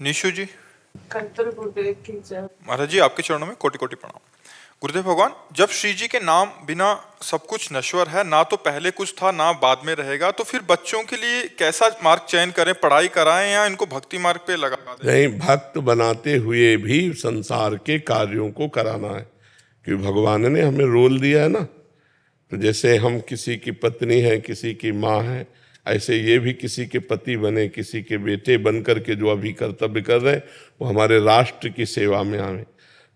निशु जी, कंतर गुरुदेव की जय। महाराज जी आपके चरणों में कोटि कोटि प्रणाम। गुरुदेव भगवान, जब श्री जी के नाम बिना सब कुछ नश्वर है, ना तो पहले कुछ था ना बाद में रहेगा, तो फिर बच्चों के लिए कैसा मार्ग चयन करें? पढ़ाई कराएं या इनको भक्ति मार्ग पे लगा दें? नहीं, भक्त बनाते हुए भी संसार के कार्यों को कराना है, क्योंकि भगवान ने हमें रोल दिया है ना। तो जैसे हम किसी की पत्नी है, किसी की माँ है, ऐसे ये भी किसी के पति बने, किसी के बेटे बन करके जो अभी कर्तव्य कर रहे हैं वो हमारे राष्ट्र की सेवा में आवे।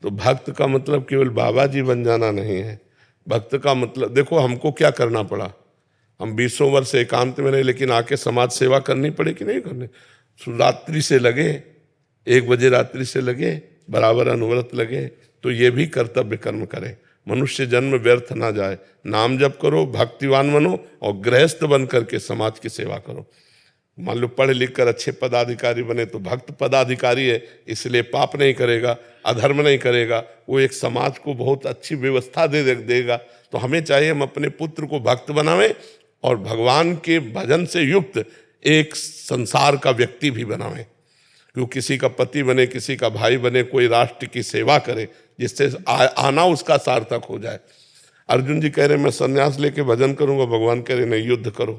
तो भक्त का मतलब केवल बाबा जी बन जाना नहीं है। भक्त का मतलब देखो, हमको क्या करना पड़ा। हम 20 वर्ष एकांत में रहे, लेकिन आके समाज सेवा करनी पड़े कि नहीं करनी। रात्रि से लगे, 1 बजे रात्रि से लगे, बराबर अनवरत लगे, तो ये भी कर्तव्य कर्म करें। मनुष्य जन्म व्यर्थ ना जाए। नाम जप करो, भक्तिवान बनो और गृहस्थ बन करके समाज की सेवा करो। मान लो पढ़ लिख कर अच्छे पदाधिकारी बने तो भक्त पदाधिकारी है, इसलिए पाप नहीं करेगा, अधर्म नहीं करेगा, वो एक समाज को बहुत अच्छी व्यवस्था दे देगा। तो हमें चाहिए हम अपने पुत्र को भक्त बनावें और भगवान के भजन से युक्त एक संसार का व्यक्ति भी बनावें। क्यों किसी का पति बने, किसी का भाई बने, कोई राष्ट्र की सेवा करे, जिससे आना उसका सार्थक हो जाए। अर्जुन जी कह रहे मैं संन्यास लेके भजन करूंगा, भगवान कह रहे नहीं, युद्ध करो,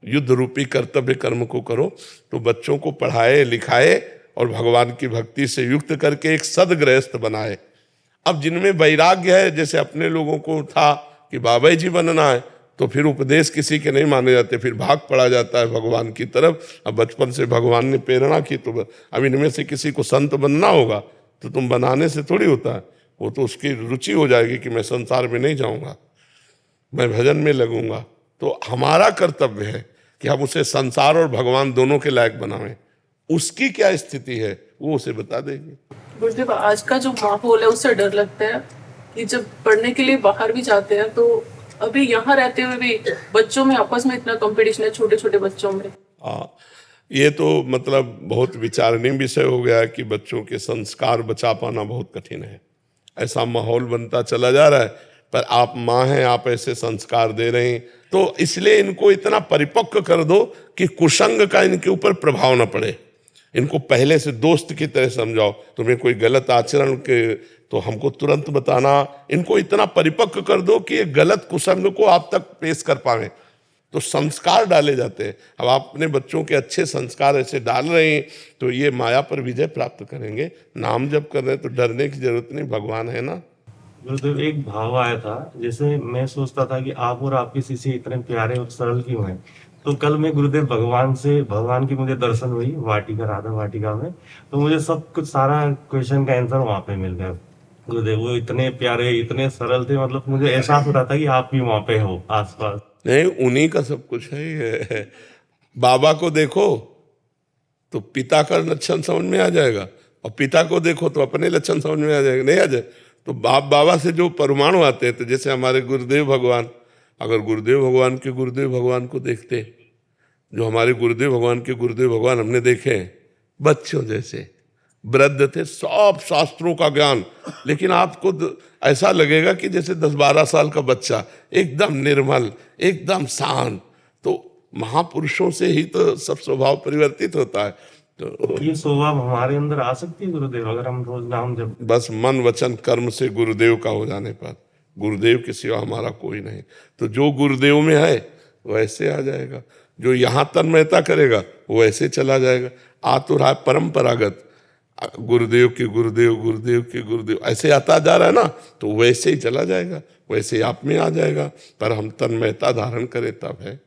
युद्ध रूपी कर्तव्य कर्म को करो। तो बच्चों को पढ़ाए लिखाए और भगवान की भक्ति से युक्त करके एक सदगृहस्थ बनाए। अब जिनमें वैराग्य है, जैसे अपने लोगों को था कि बाबा जी बनना है, तो फिर उपदेश किसी के नहीं माने जाते, फिर भाग पड़ा जाता है भगवान की तरफ। अब बचपन से भगवान ने प्रेरणा की, तो अब इनमें से किसी को संत बनना होगा तो तुम बनाने से थोड़ी होता है। वो तो उसकी रुचि हो जाएगी कि मैं संसार में नहीं जाऊंगा, मैं भजन में लगूंगा। तो हमारा कर्तव्य है कि हम उसे संसार और भगवान दोनों के लायक बनावें। उसकी क्या स्थिति है वो उसे बता देंगे। गुरुदेव, आज का जो माहौल है उससे डर लगता है कि जब पढ़ने के लिए बाहर भी जाते हैं तो अभी यहाँ रहते हुए भी बच्चों में आपस में इतना कंपटीशन है, छोटे छोटे बच्चों में। हाँ, ये तो मतलब बहुत विचारणीय विषय हो गया कि बच्चों के संस्कार बचा पाना बहुत कठिन है। ऐसा माहौल बनता चला जा रहा है, पर आप माँ हैं, आप ऐसे संस्कार दे रहे हैं, तो इसलिए इनको इतना परिपक्व कर दो कि कुसंग का इनके ऊपर प्रभाव न पड़े। इनको पहले से दोस्त की तरह समझाओ। तुम्हें कोई गलत आचरण के तो हमको तुरंत बताना। इनको इतना परिपक्व कर दो कि ये गलत कुसंग को आप तक पेश कर पाए। तो संस्कार डाले जाते हैं। अब आप अपने बच्चों के अच्छे संस्कार ऐसे डाल रहे हैं तो ये माया पर विजय प्राप्त करेंगे। नाम जप कर रहे हैं तो डरने की जरूरत नहीं, भगवान है ना। गुरुदेव, एक भाव आया था, जैसे मैं सोचता था कि आप और आपके शिष्य इतने प्यारे और सरल क्यों हैं। तो कल मैं गुरुदेव भगवान की मुझे दर्शन हुई वाटिका, राधा वाटिका में। तो मुझे सब कुछ सारा क्वेश्चन का आंसर वहां पे मिल गया। गुरुदेव वो इतने प्यारे, इतने सरल थे, मतलब मुझे एहसास हो रहा था कि आप भी वहां पे हो आसपास। नहीं, उन्हीं का सब कुछ है। बाबा को देखो तो पिता का लक्षण समझ में आ जाएगा, और पिता को देखो तो अपने लक्षण समझ में आ जाएगा। नहीं आ जाए तो बाबा से जो परमाणु आते हैं, तो जैसे हमारे गुरुदेव भगवान, अगर गुरुदेव भगवान को देखते, जो हमारे गुरुदेव भगवान हमने देखे हैं, बच्चों जैसे वृद्ध थे, सब शास्त्रों का ज्ञान, लेकिन आपको ऐसा लगेगा कि जैसे 10-12 साल का बच्चा, एकदम निर्मल, एकदम शांत। तो महापुरुषों से ही तो सब स्वभाव परिवर्तित होता है। तो ये स्वभाव हमारे अंदर आ सकती है गुरुदेव, अगर हम रोज नाम जब बस मन वचन कर्म से गुरुदेव का हो जाने पर, गुरुदेव के सिवा हमारा कोई नहीं। तो जो गुरुदेव में है वैसे आ जाएगा, जो यहाँ तन्मयता करेगा वो ऐसे चला जाएगा। आ तो रहा परंपरागत, गुरुदेव के गुरुदेव ऐसे आता जा रहा है ना, तो वैसे ही चला जाएगा, वैसे आप में आ जाएगा। पर हम तन्मयता धारण करें तब है।